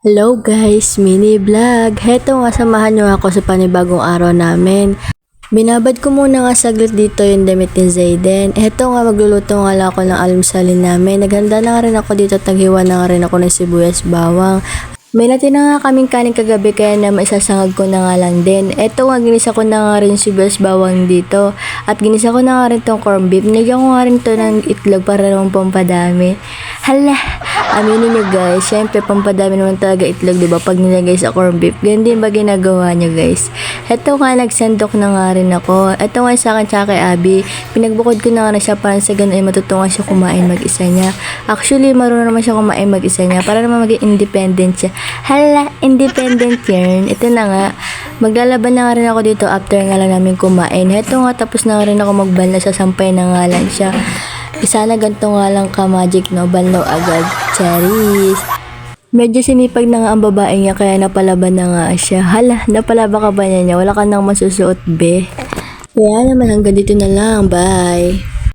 Hello guys, mini vlog. Heto nga, samahan nyo ako sa panibagong araw namin. Binabad ko muna nga saglit dito yung damit ni Zayden. Heto nga, magluluto nga lang ako ng almusalin namin. Naghanda na nga rin ako dito, taghiwa na nga rin ako ng sibuyas bawang. May natin na nga kaming kanin kagabi kaya na maisasangag ko na nga lang din. Eto nga, ginisa ko na nga rin sibuyas bawang dito. At ginisa ko na nga rin tong corned beef. Nilagyan ko nga rin to ng itlog para naman pampadami. Hala, aminin nyo guys, syempre pampadami naman talaga itlog, diba? Pag nilagay sa corned beef, ganyan din ba ginagawa nyo guys? Eto nga, nagsendok na nga rin ako. Eto nga sa akin tsaka kay Abby, pinagbukod ko na nga na siya para sa ganun ay matutungan siya kumain mag-isa niya. Actually, marunong naman siya kumain mag-isa niya para naman maging independent siya. Hala, independent yarn. Ito na nga, maglalaban na nga rin ako dito after nga lang namin kumain. Ito nga, tapos na nga rin ako magbanla sa sampay na nga lang siya. Sana ganito nga lang ka magic, no? Banlaw agad. Charis. Medyo sinipag na nga ang babae niya kaya napalaban na nga siya. Hala, napalaba ka ba niya? Wala ka nang masusuot, be. Kaya naman hanggang dito na lang. Bye.